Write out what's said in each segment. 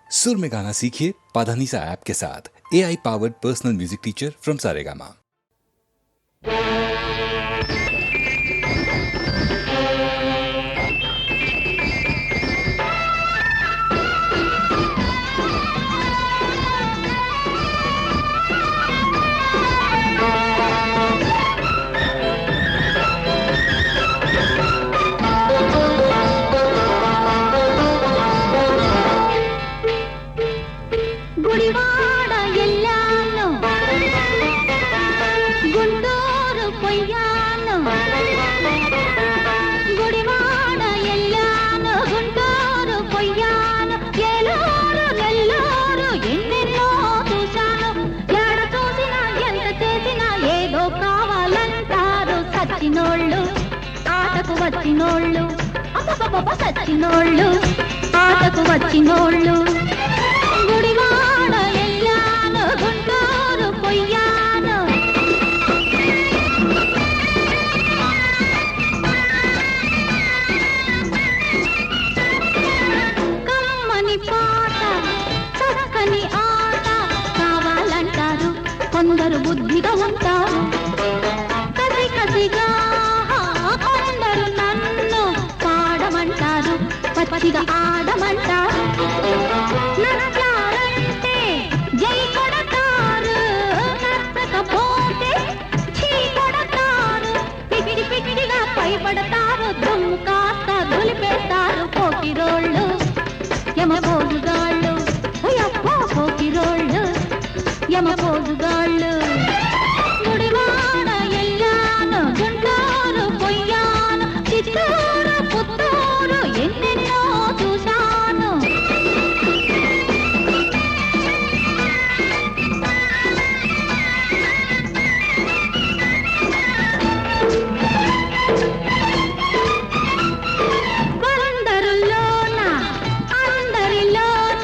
सुर में गाना सीखिए पाधानीसा ऐप के साथ। AI powered personal music teacher from Saregama. వచ్చినోళ్ళు అబ్బబ్బబ్బ సచ్చినోళ్ళు ఆటకు వచ్చినోళ్ళు గుడివాడ ఎల్లాను గుంటూరు పొయ్యాను కమ్మని పాట చక్కని ఆట కావాలంటారు కొందరు బుద్ధిగా ఉంటారు కసి కసిగా పచ్చిగా ఆడమంటారు నచ్చారంటే జై కొడతారు నచ్చకపోతే చీ కొడతారు పిగిడి పిగిడిగా పైపడతారు దుమ్ము కాస్త దులిపేస్తారు పోకిరోళ్ళు యమపోజుగాళ్ళు అయ్యప్పో పోకిరోళ్ళు యమపోజుగాళ్ళు గుడివాడ ఎల్లాను గుంటూరు పొయ్యాను చిత్తూరు పుత్తూరు ఎన్నెన్నో చూశాను అందరిలోన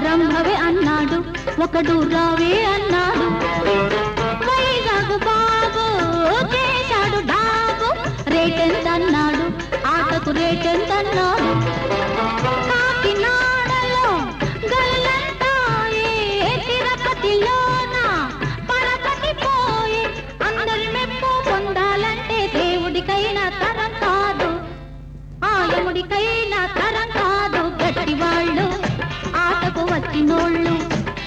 రంభవే అన్నాడు ఒకడు రావే అన్నాడు వైజాగ్ బాబు చేశాడు డాబు రేటెంత అన్నాడు ఆటకు రేటెంత అన్నాడు కాకినాడలో గల్లంతాయే తిరుపతిలోన పరపతి పోయి అందరి మెప్పు పొందాలంటే దేవుడికైనా తరం కాదు ఆయముడికైనా తరం కాదు గట్టివాళ్ళు ఆటకు వచ్చినోళ్ళు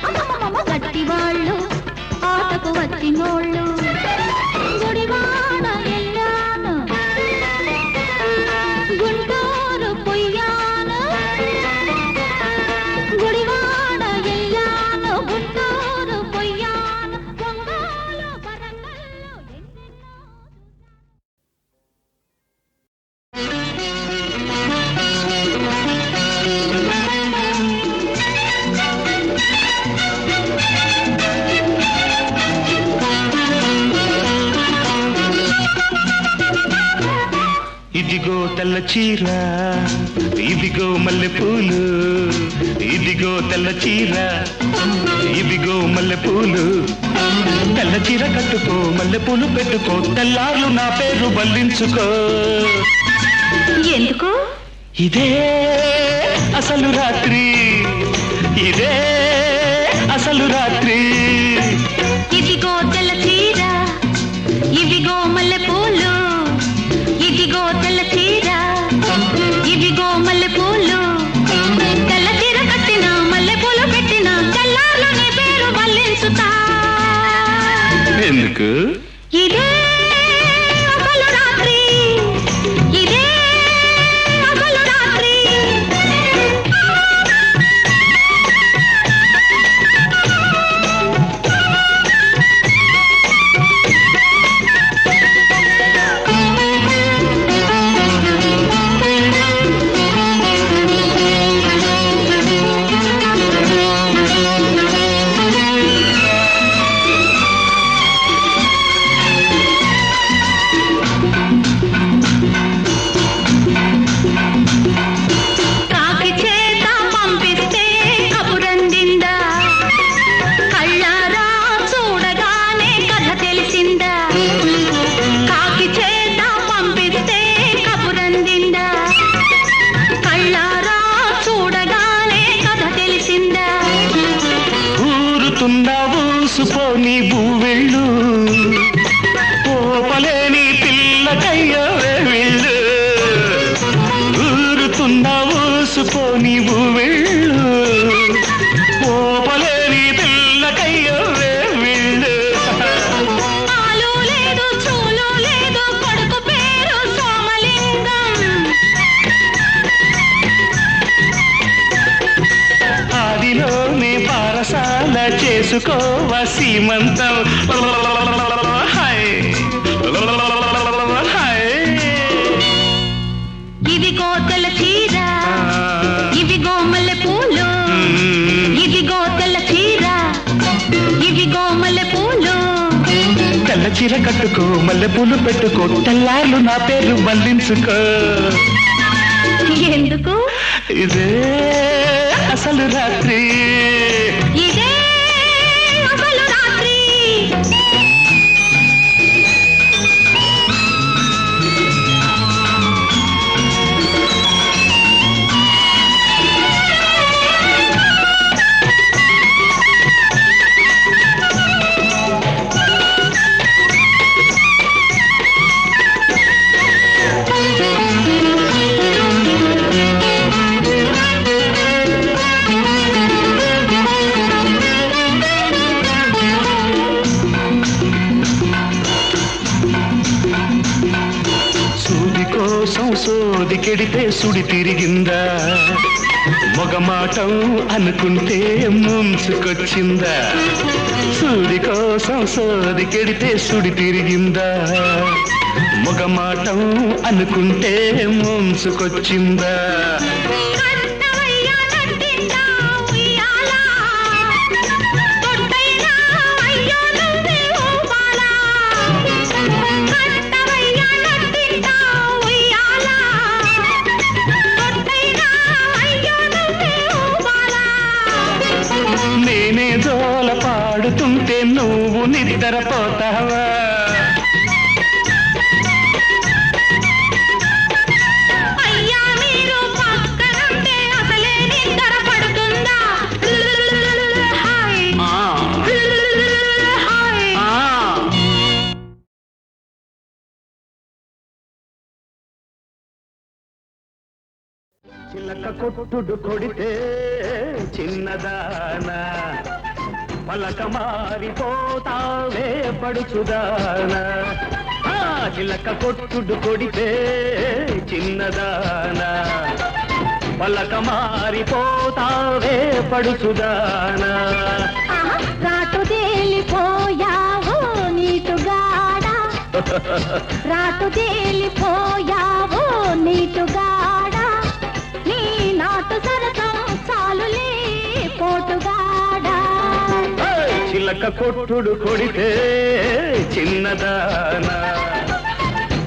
అమ్మమ్మ గట్టివాళ్ళు ఆటకు వచ్చినోళ్ళు గుడివాడ ఎల్లాను గుంటూరు పొయ్యాను గుడివాడ ఎల్లాను గుంటూరు పొయ్యాను ఒంగోలు వరంగల్లు ఎన్నెన్నో ఇదిగో తెల్ల చీర ఇదిగో మల్లెపూలు ఇదిగో తెల్ల చీర ఇదిగో మల్లెపూలు తెల్ల చీర కట్టుకో మల్లెపూలు పెట్టుకో తెల్లార్లు నా పేరు బల్లించుకో ఎందుకు ఇదే అసలు రాత్రి ఇదే అసలు రాత్రి ఇదిగో తెల్ల చీర ఇదిగో మల్లెపూలు ఇదిగో తెల్ల చీర ఇదిగో మల్లెపూలు తెల్ల చీర కట్టిన మల్లెపూలు పెట్టిన తెల్లార్లు నీ పేరు బల్లించుతా ఎందుకు ఇదే అసలు రాత్రి ఇదే అసలు రాత్రి ఊరుతున్నావు సుపోని బువ్వెళ్ళు పోపలేని పిల్లకయ్యో వెళ్ళు ఊరుతున్నావు సుపోని బువ్వెళ్ళు పోపలేని పిల్లకయ్యో వెళ్ళు ఆలు లేదు చూలు లేదు కొడుకు పేరు సోమలింగం ఆదిలోనే పారసాల చేసుకోవా సీమంతం హాయ్ హాయ్ ఇదిగో తెల్ల చీర ఇవిగో మల్లె పూలు ఇదిగో తెల్ల చీర ఇవిగో మల్లె పూలు తెల్ల చీర కట్టుకో మల్లె పూలు పెట్టుకో తెల్లార్లు నా పేరు బంధించుకో ఎందుకు ఇదే అసలు రాత్రి ఇదే అసలు రాత్రి సూది కోసం సోది కెడితే సుడి తిరిగిందా మొగమాటం అనుకుంటే ముంచుకొచ్చిందా సూది కోసం సోది కెడితే సుడి తిరిగిందా మొగమాటం అనుకుంటే ముంచుకొచ్చిందా కట్టవయ్యా నట్టిందా ఉయ్యాల తొట్టైనా అయ్యో నువ్వే ఊపాలా కట్టవయ్యా నట్టిందా ఉయ్యాల తొట్టైనా అయ్యో నువ్వే ఊపాలా నేనే జోల పాడుతుంటే నువ్వు నిద్రపోతావా అయ్యా మీరు పక్కనుంటే అసలే నిద్ర పడుతుందా హాయ్ హాయ్ చిలక కొట్టుడు కొడితే చిన్నదానా పలక మారిపోతావే పడుచుదానా చిలక కొట్టుడు కొడితే చిన్నదానా పలక మారిపోతావే పడుచుదానా రాటు తేలిపోయావు నీటుగాడా రాటు తేలిపోయావు నీటుగాడా నీ నాటు సరసం చాలులే పోటుగాడా చిలక కొట్టుడు కొడితే చిన్నదానా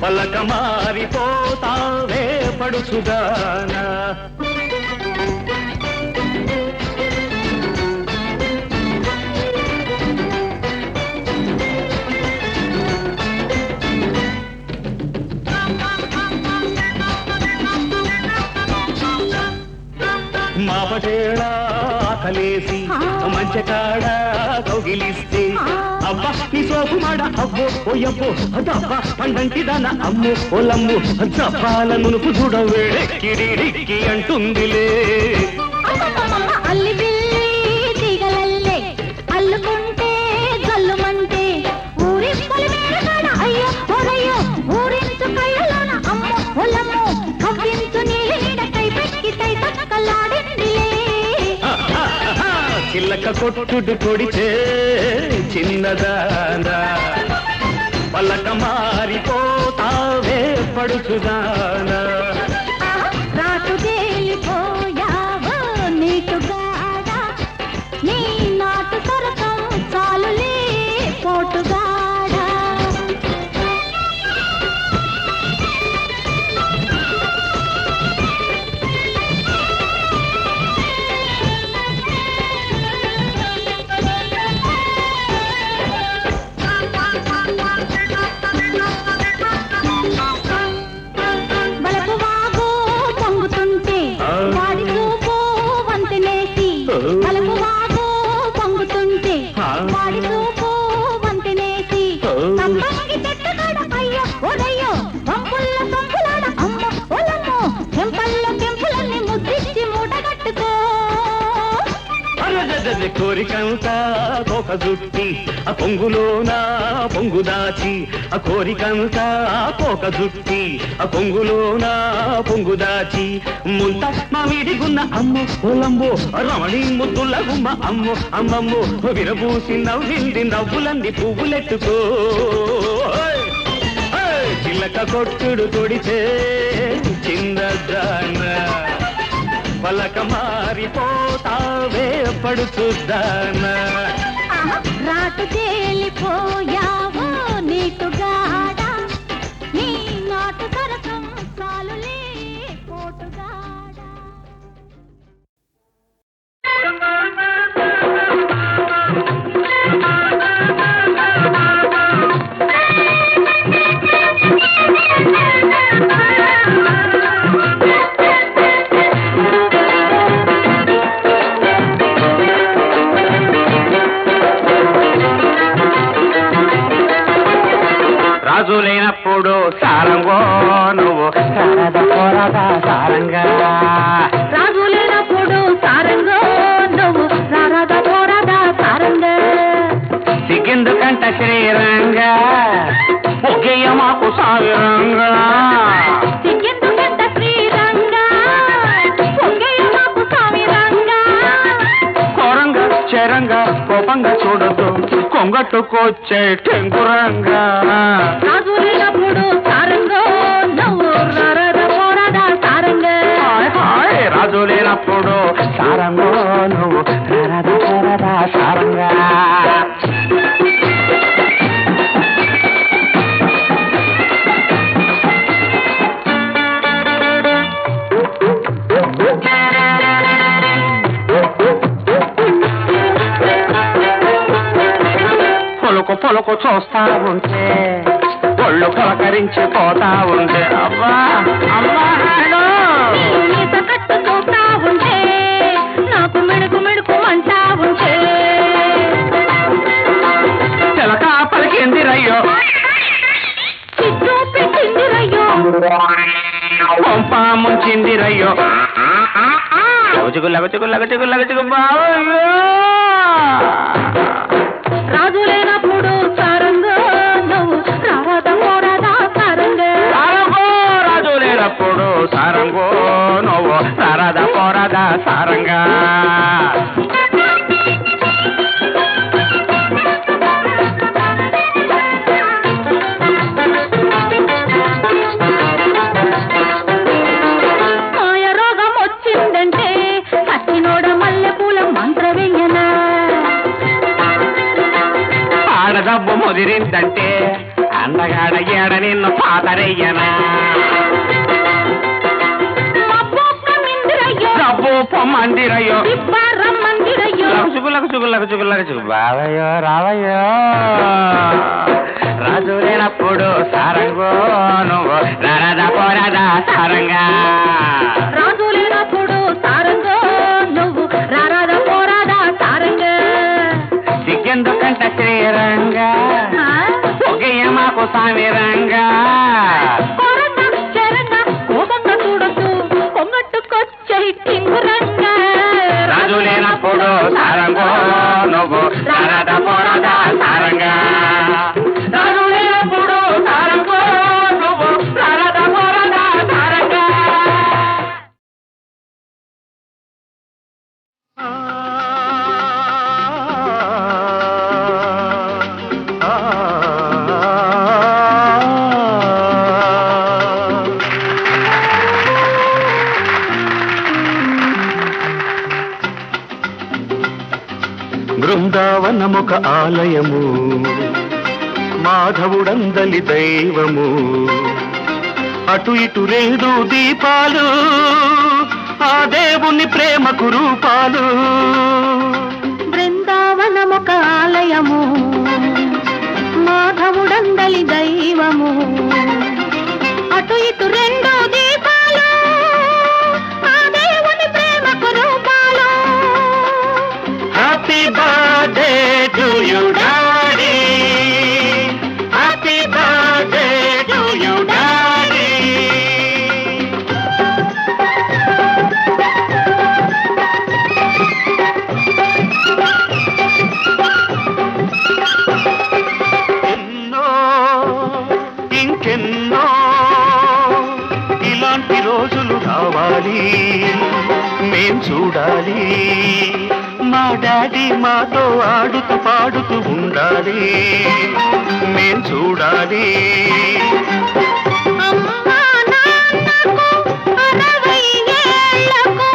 పలక మారిపోతావే పడుచుదానా మాపటేళ ఆకలేసి మంచకాడ కౌగిలిస్తే అబ్బా నీ సోపు మాడ అవ్వో పోయవ్వో అదబ్బా పండంటి దాన అమ్మో పొలమ్ము జపాల మునుపు చూడవేడెక్కిడిక్కి అంటుందిలే అల్లి బిల్లి దిగలల్లే అల్లుకుంటే జల్లుమంటే ఊరి పొలిమేరగాడ అయ్యో ఒరయ్యో ఊరించు కయ్యలోన అమ్మో పొలము కవ్వించు నీడ కై పెక్కి తై తక్కలాడిందిలే చిల్లక కొట్టుడు కొడితే చిన్నదానా పలక మారిపోతావే పడుచుదానా రాటు తేలిపోయావో నీటుగాడా నీ నాటు సరసం చాలులే పోటుగాడా కోరికంతా ఒక జుట్టి ఆ పొంగులోన పొంగు దాచి ఆ కోరికంతా ఒక జుట్టి ఆ పొంగులోన పొంగు దాచి ముంత మామిడిగున్న అమ్ము పొలంబో రమణి ముద్దుల గుమ్మ అమ్ము అమ్మమ్ము విరబూసి నవ్వింది నవ్వులంది పువ్వులెట్టుకో చిల్లక కొట్టుడు కొడితే చిందదాన పలక మారిపోతావే పడుచుద్దానా రాటు తేలిపోయావో నీటుగాడా నీ నాటు సరసం చాలులే పోటుగాడా రాజు లేనప్పుడు సారంగో నువ్వు సారద పోరద సారంగా రాజు లేనప్పుడు సారంగో నువ్వు సారద పోరద సారంగా సిగ్గెందుకంట శ్రీరంగా ఒకేయ మాకు సావిరంగా సిగ్గెందుకంట శ్రీరంగా ఒకేయ మాకు సావిరంగా కోరంగా చెరంగా కోపంగా చూడదు కొంగట్టుకొచ్చే టెంకురంగా రాజు లేనప్పుడు సారంగో నువ్వు సారద పోరద సారంగా రాజు లేనప్పుడు సారంగో నువ్వు సారద పోరద సారంగా పొలకు చూస్తా ఉంటే ఒళ్ళు పలకరించిపోతా ఉంటే అబ్బా అమ్మా ఈత కట్టు చూస్తా ఉంటే నాకు మిడుకు మిడుకు అంటా ఉంటే చిలక పలికింది రయ్యో చిట్టు పెట్టింది రయ్యో కొంప ముంచింది రయ్యో లగచుకు లగచుకు లగచుకు లగచుకు బావయ్యో రాజు లేనప్పుడు సారంగో నువ్వు రారద పోరద సారంగా రాజు లేనప్పుడు సారంగో నువ్వు సారద పోరద సారంగా మాయ రోగం వచ్చిందంటే కట్టినోడ మల్లెపూల మంత్ర వెయ్యనా ఆడదబ్బు ముదిరిందంటే అందగాడ ఏడ నిన్ను పాతరయ్యనా డబ్బు పొమ్మందిరయ్యో లగచుకు లగచుకు లగచుకు లగచుకు బావయ్యో రావయ్యో రాజు లేనప్పుడు సారంగో నువ్వు నరద పోరద సారంగా రాజు లేనప్పుడు సారంగో నువ్వు రారద పోరద సారంగా సిగ్గెందుకంట శ్రీరంగా ఒకేయ మాకు సామిరంగా కోపంగా చూడొద్దు కొంగట్టుకొచ్చే టింగురంగా రాజు లేనప్పుడు సారంగో నువ్వు నరద పోరద సారంగా రాజు లేనప్పుడు సారంగో నువ్వు నరద పోరద సారంగా బృందావనముక ఆలయము మాధవుడందలి దైవము అటు ఇటు రెండు దీపాలు ఆ దేవుని ప్రేమకు రూపాలు బృందావనమొక ఆలయము మాధవుడందలి దైవము అటు ఇటు రెండు దీపాలు ఆ దేవుని ప్రేమకు రూపాలు happy birthday to you daddy happy birthday to you daddy daddy మాతో ఆడుతూ పాడుతూ ఉండాలి మేం చూడాలి అమ్మా నాన్నకు 60 ఏళ్లకు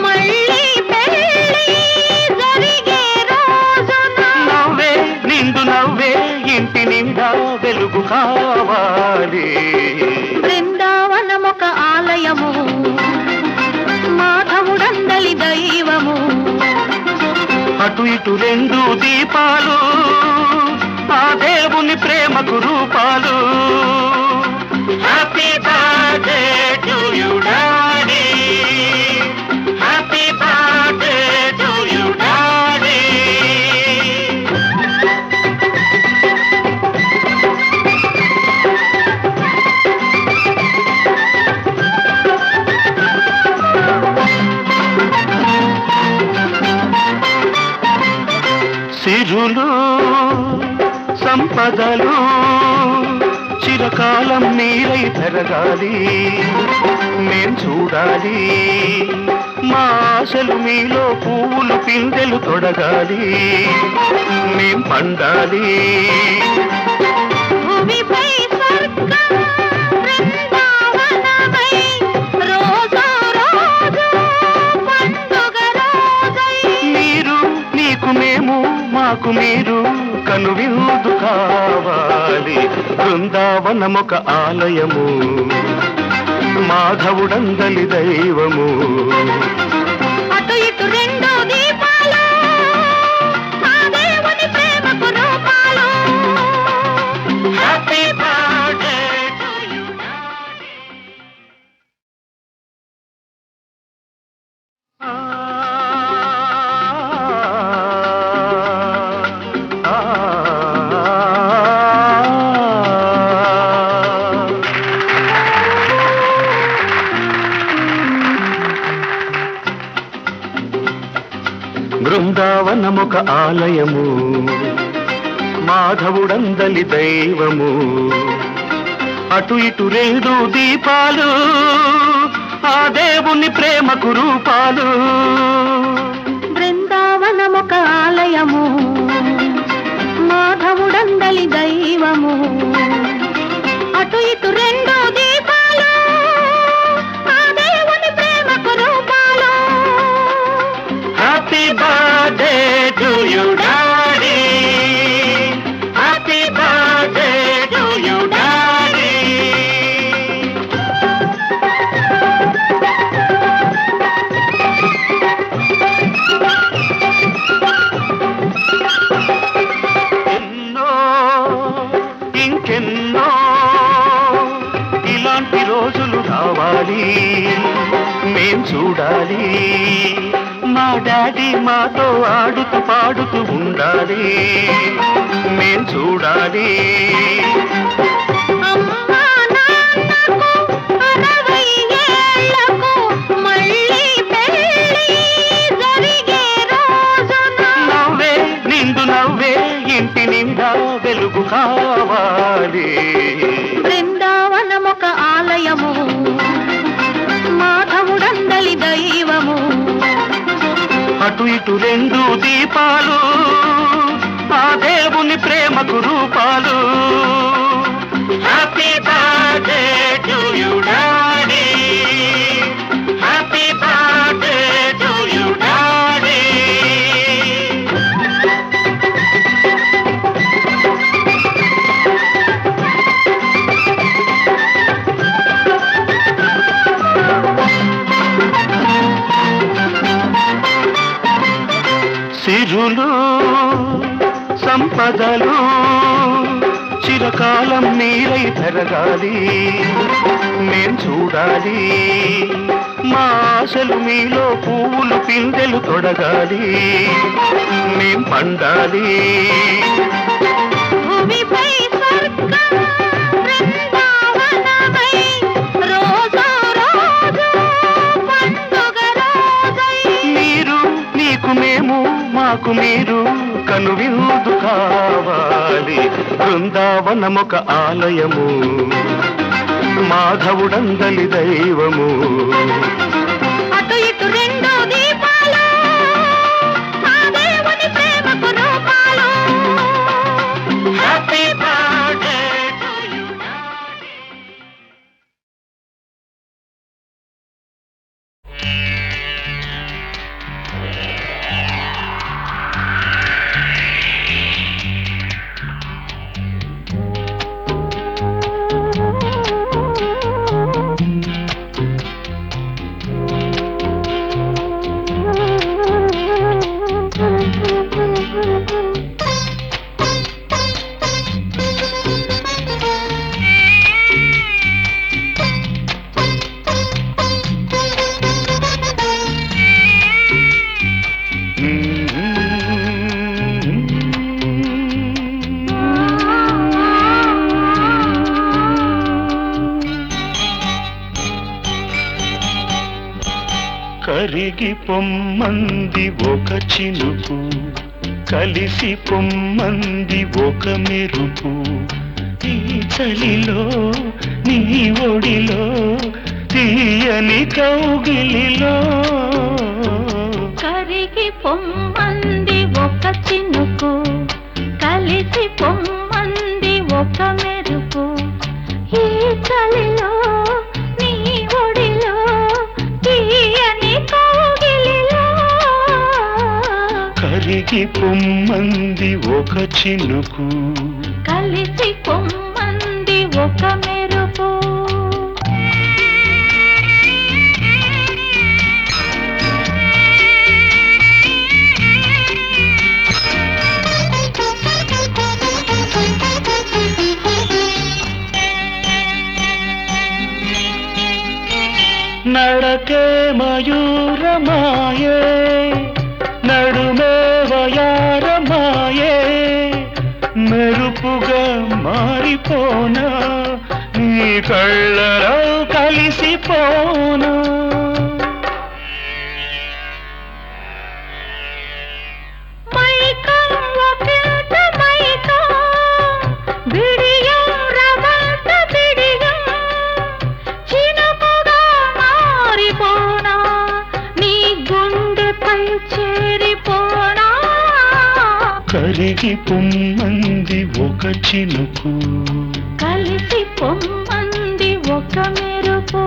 మళ్ళీ పెళ్ళి జరిగే రోజున నవ్వే నిండు నవ్వే ఇంటి నిండా వెలుగు కావాలి బృందావనమొక ఆలయము మాధవుడందలి దైవము అటు ఇటు 2 దీపాలు ఆ దేవుని ప్రేమకు రూపాలు happy birthday to you daddy happy birthday to you daddy సిరులు సంపదలు చిరకాలం మీరై పెరగాలి మేం చూడాలి మా ఆశలు మీలో పువ్వులు పిందెలు తొడగాలి మేం పండాలి భూమిపై స్వర్గం బృందావనమై రోజు రోజు పండుగ రోజై మీరు నీకు మేము మాకు మీరు కనువిందు కావాలి బృందావనమొక ఆలయము మాధవుడందలి దైవము అటు ఇటు 2 దీపాలు ఆ దేవుని ప్రేమకు రూపాలు హ్యాపీ బర్త్డే టు యు బృందావనమొక ఆలయము మాధవుడందలి దైవము అటు ఇటు 2 దీపాలు ఆ దేవుని ప్రేమకు రూపాలు బృందావనమొక ఆలయము మాధవుడందలి దైవము అటు ఇటు 2 దీపాలు ఆ దేవుని ప్రేమకు రూపాలు happy birthday to you daddy happy birthday to you daddy ఎన్నో ఇంకెన్నో ఇలాంటి రోజులు రావాలి మేం చూడాలి మా డాడీ మాతో ఆడుతూ పాడుతూ ఉండాలి మేం చూడాలి అమ్మా నాన్నకు 60 ఏళ్లకు మళ్ళీ పెళ్ళి జరిగే రోజున నవ్వే నిండు నవ్వే ఇంటి నిండా వెలుగు కావాలి బృందావనమొక ఆలయము మాధవుడందలి దైవము అటు ఇటు 2 దీపాలు ఆ దేవుని ప్రేమకు రూపాలు happy birthday to you daddy happy birthday to you daddy సిరులు సంపదలు చిరకాలం మీరై పెరగాలి మేం చూడాలి మా ఆశలు మీలో పువ్వులు పిందెలు తొడగాలి మేం పండాలి భూమిపై స్వర్గం బృందావనమై రోజు రోజు పండుగ రోజై మీరు నీకు మేము మాకు మీరు కనువిందు కావాలి బృందావనమొక ఆలయము మాధవుడందలి దైవము అటు ఇటు 2 దీపాలు ఆ దేవుని కరిగి పొమ్మంది ఒక చినుకు, కలిసి పొమ్మంది ఒక మెరుపు. ఈ చలిలో నీ ఒడిలో తీయని కౌగిలిలో కరిగి పొమ్మంది ఒక చినుకు, కలిసి పొమ్మంది ఒక మెరుపు. ఈ చలిలో నీ ఒడిలో తీయని కౌగిలిలో కరిగి పొమ్మంది ఒక చినుకు, కలిసి పొమ్మంది ఒక మెరుపు. నడకే మయూరమాయే, నడుమే వయారమాయే. మెరుపుగా మారిపోనా, నీ కళ్ళలో కలిసిపోనా. మైకం ఒకంత మైకం, బిడియం రవంత బిడియం. చినుకుగా మారిపోనా, నీ గుండెపై చేరిపోనా. కరిగి పొమ్మంది ఒక చినుకు, కలిసి పొమ్మంది ఒక మెరుపు.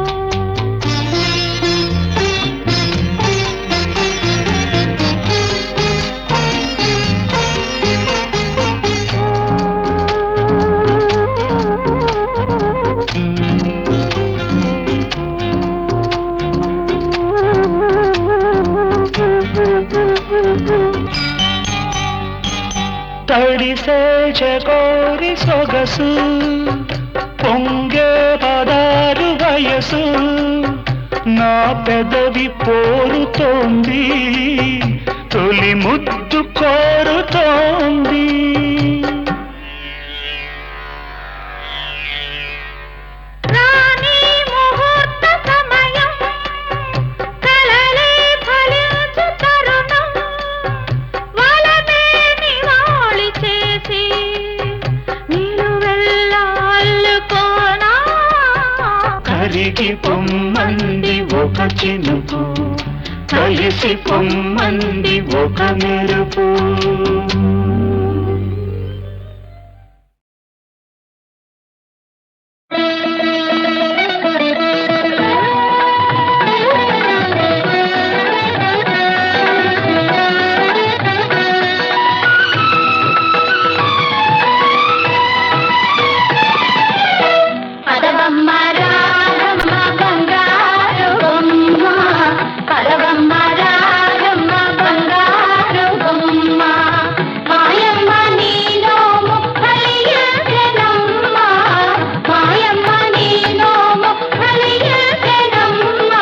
తడిసే చకోరి సొగసు, పొంగే పదారు వయసు. నా పెదవి పోరుతోంది, తొలి ముద్దు కోరుతోంది. రాణి ముహూర్త సమయం, కలలే ఫలించు తరుణం. వలనే నివాళి చేసి నిలువెల్లా అల్లుకోనా. కరిగి పొమ్మంది ఒక చినుకు, కలిసి పొమ్మంది ఒక మెరుపు. పదవమ్మ రాగమ్మ బంగారు బొమ్మ, పదవమ్మ రాగమ్మ బంగారు బొమ్మ. మాయమ్మ నీలో ముక్కలియెనమ్మ, మాయమ్మ నీలో ముక్కలియెనమ్మ.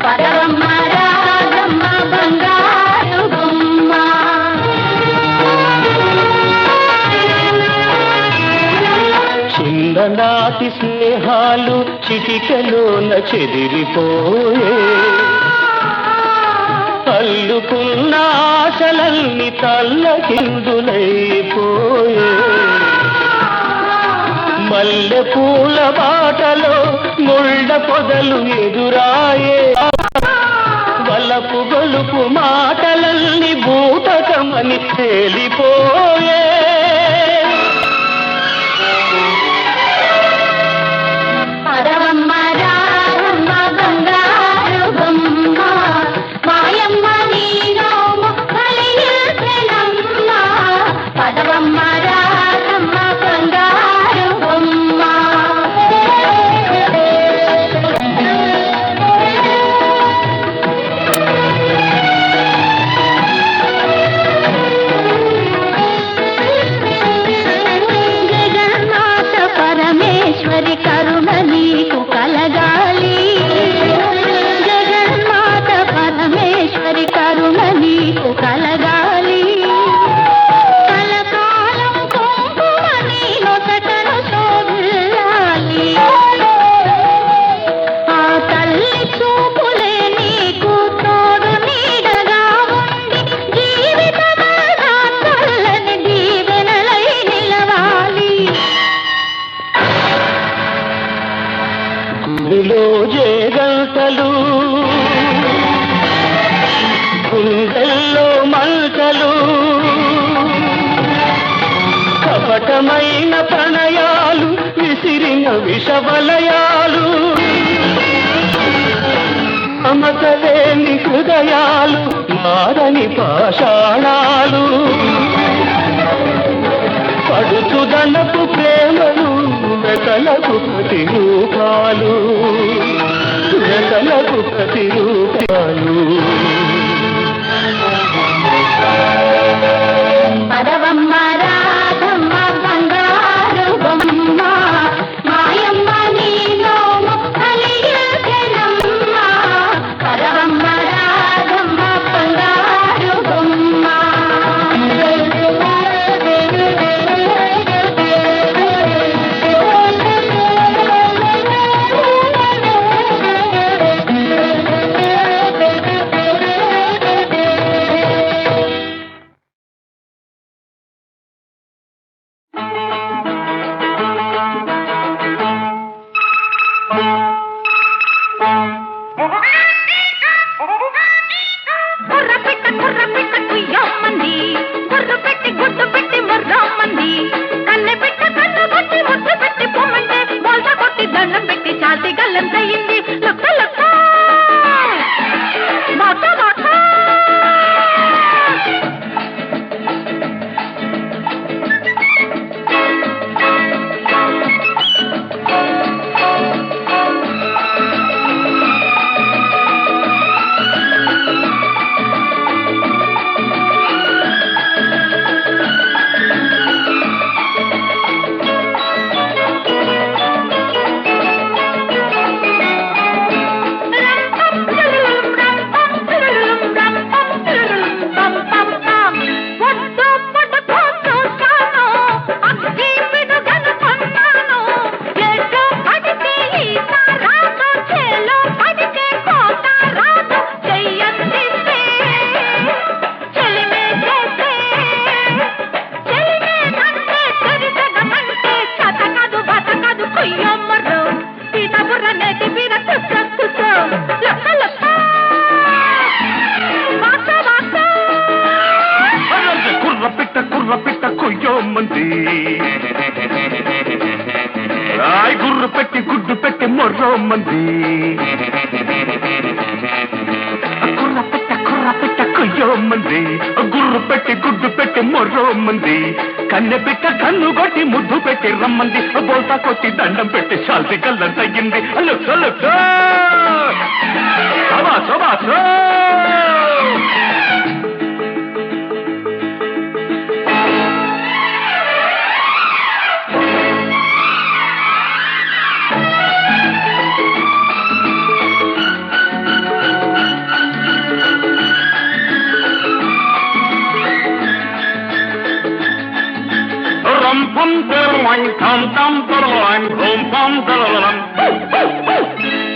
పదవమ్మ రాగమ్మ బంగారు బొమ్మ. చిన్ననాటి స్నేహాలు చిటికలోన చెదిరిపోయే, అల్లుకున్న ఆశలన్నీ తల్లకిందులైపోయే. మల్లె పూల బాటలో ముళ్ళ పొదలు ఎదురాయే, వలపు గొలుపు మాటలన్నీ బూటకమని తేలిపోయే. పదవమ్మ రాగమ్మ బంగారు బొమ్మ, మాయమ్మ నీలో ముక్కలియెనమ్మ. పదవమ్మ రాగమ్మ బంగారు బొమ్మ. మమతలేని హృదయాలు మారని పాషాణాలు పడుచుదనపు ప్రేమలు వెతలకు ప్రతిరూపాలు వెతలకు ప్రతిరూపాలు పదవమ్మ రాధమ్మ బంగారు బొమ్మ మాయమ్మ నీలోము కలియుగనమ్మ పదవమ్మ రాధమ్మ బంగారు బొమ్మ గుర్రు పెట్టి గుడ్డు పెట్టి మొర్రో మంది కుర్ర పెట్ట కొయ్యో మంది గుర్రు పెట్టి గుడ్డు పెట్టి మొర్రో మంది కన్నె పెట్ట కన్ను కొట్టి ముద్దు పెట్టి రమ్మంది బోల్తా కొట్టి దండం పెట్టి శాల్తి కళ్ళం తగ్గింది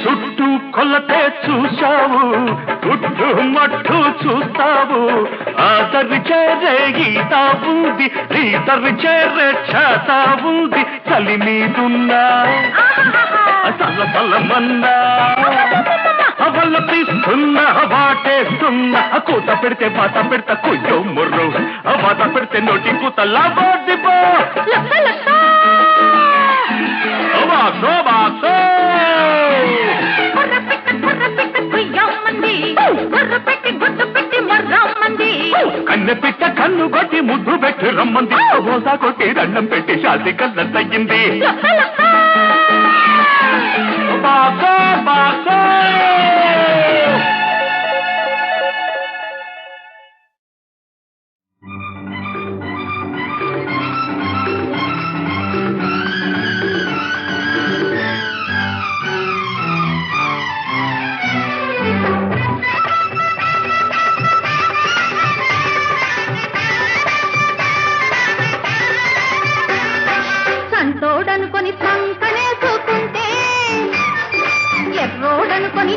చుట్టూ కొలతే చూశావు చుట్టూ మట్టు చూస్తావు ఆదరి చేరే గీత ఉంది ఈతరి చేరే చేత ఉంది చలి మీదున్నా చల్ల చల్లమన్నా అవల్ల తీస్తున్నా వాటేస్తున్నా కూత పెడితే బాత పెడతా కొయ్యో ముర్రు బాత పెడితే నోటి కూత లాబోదిబో కన్నె పిట్ట కన్ను కొట్టి ముద్దు పెట్టి రమ్మంది బోసా కొట్టి దండం పెట్టి శాంతి కళ్ళం తగ్గింది బాసో బాసో సంతోడనుకొని సంకనేసుకుంటే ఎర్రోడనుకొని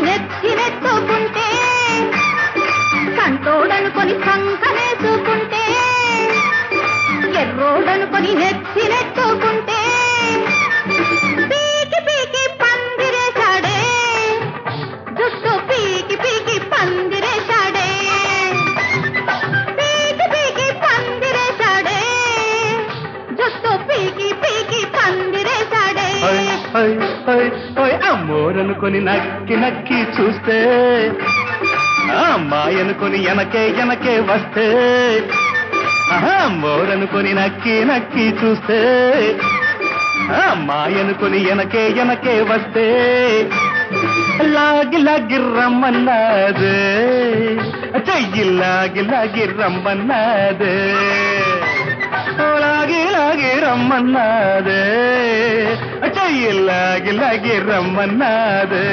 మోరనుకొని నక్కి నక్కి చూస్తే మాయనుకొని ఎనకే వస్తే మోరనుకొని నక్కి నక్కి చూస్తే మాయనుకొని ఎనకే వస్తే లాగి రమ్మన్నాదే చెయ్యి లాగి రమ్మన్నాదే లాగి రమ్మన్నాదే చెయ్యి లాగి రమ్మన్నాదే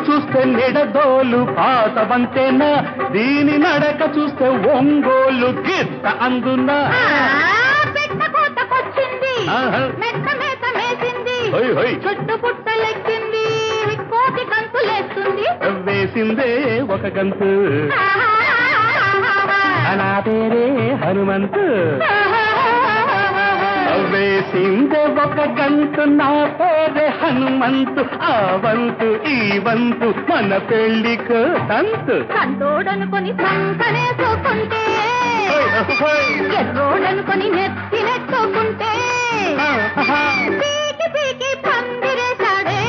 చూస్తే నిడదోలు పాత వంతేనా దీని నడక చూస్తే ఒంగోలు గిత్త అందునా చుట్టు పుట్టలెక్కింది కోటి గంతులేస్తుంది వేసిందే ఒక గంతు నా పేరే హనుమంతు వేసిందే ఒక గంతు నా పేరే హనుమంతు ఆ వంతు ఈ వంతు మన పెళ్లికు తంతు కంటోడనుకొని సంకనేసుకుంటే ఎర్రోడనుకొని నెత్తి నెట్టుకుంటే పీకి పీకి పందిరేశాడే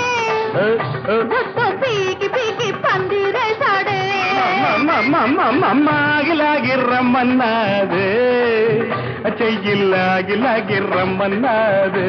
పీకి పందిరేశాడే మాగిలాగి రమ్మన్నాదే చెయ్యిలాగి రమ్మన్నాదే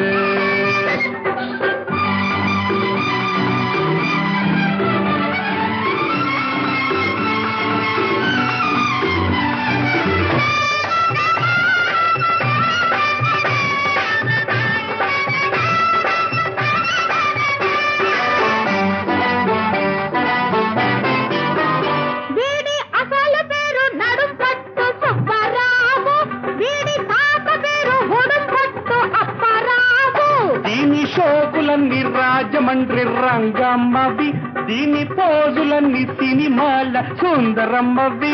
రాజమండ్రి రంగమ్మవి దీని పోజులన్నీ సినిమాల సుందరమ్మవి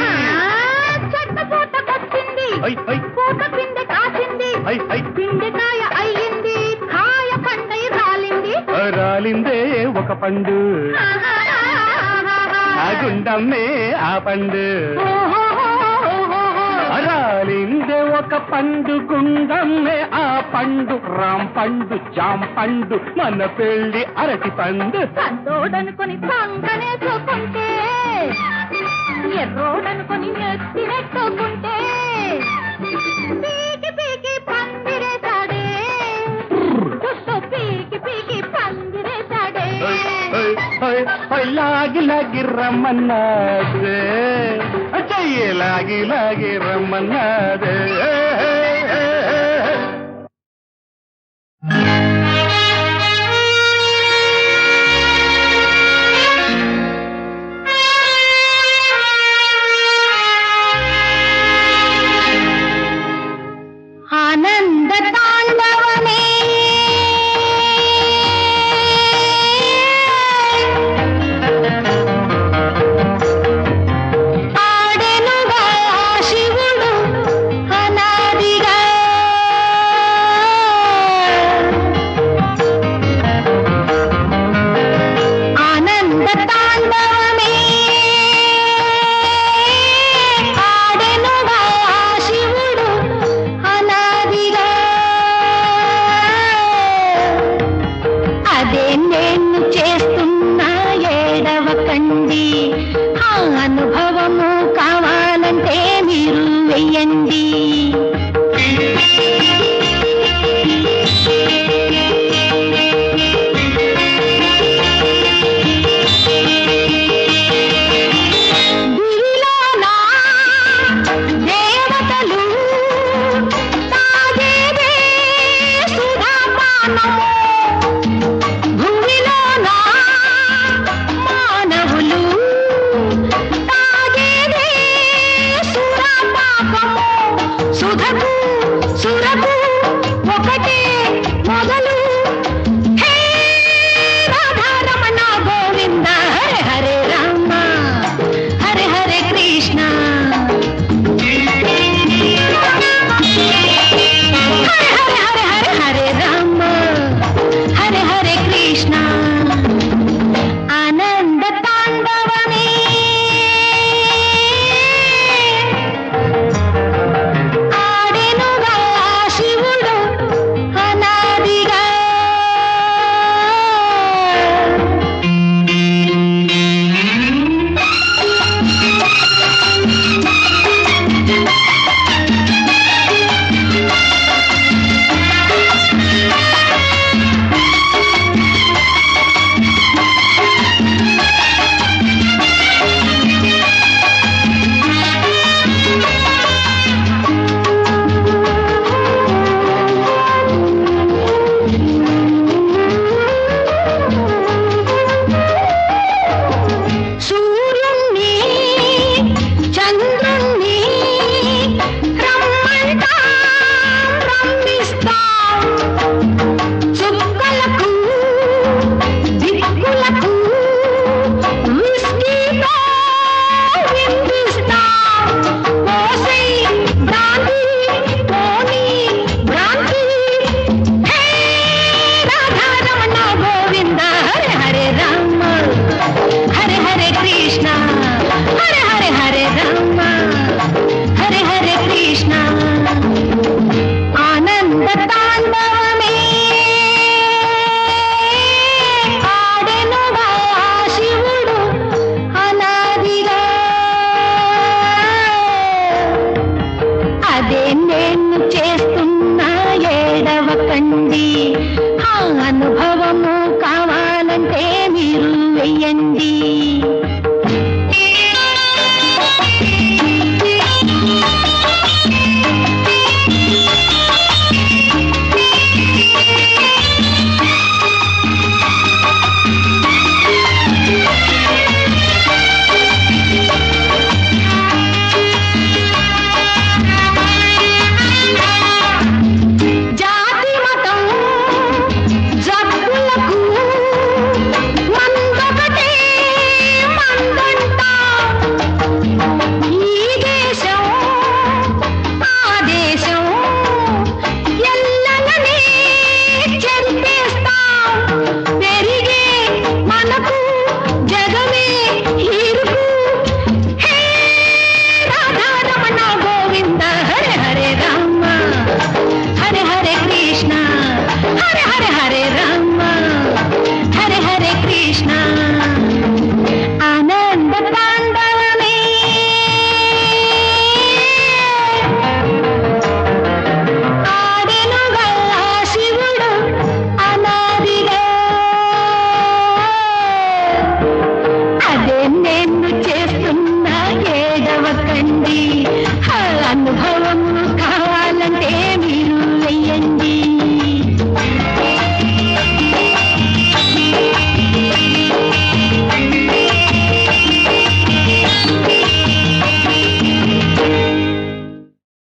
పూత పిండి కాసింది పిండికాయ అయ్యింది కాయ పండై రాలిందే ఒక పండు గుండమ్మే ఆ పండు రాలిందే ఒక పండు గుండమ్మే ఆ పండు రామ్ పండు జామ్ పండు మన పెళ్లి అరటి పండు సంతోడనుకొని సంకనేసుకుంటే ఎర్రోడనుకొని నెత్తి నెట్టుకుంటే పీకి పీకి పందిరేశాడే చుట్టూ పీకి పీకి పందిరేశాడే లాగి రమ్మన్నాదే చెయ్యి లాగి రమ్మన్నాదే ఆనంద తాండవమే ఆడెనుగా శివుడు అనాదిగా ఆనంద తాండవమే ఆడెనుగా శివుడు అనాదిగా అదే నేను చేస్తున్నా ఏడవకండి ఆ అనుభవము కావాలంటే మీరు వెయ్యండి దివిలోనా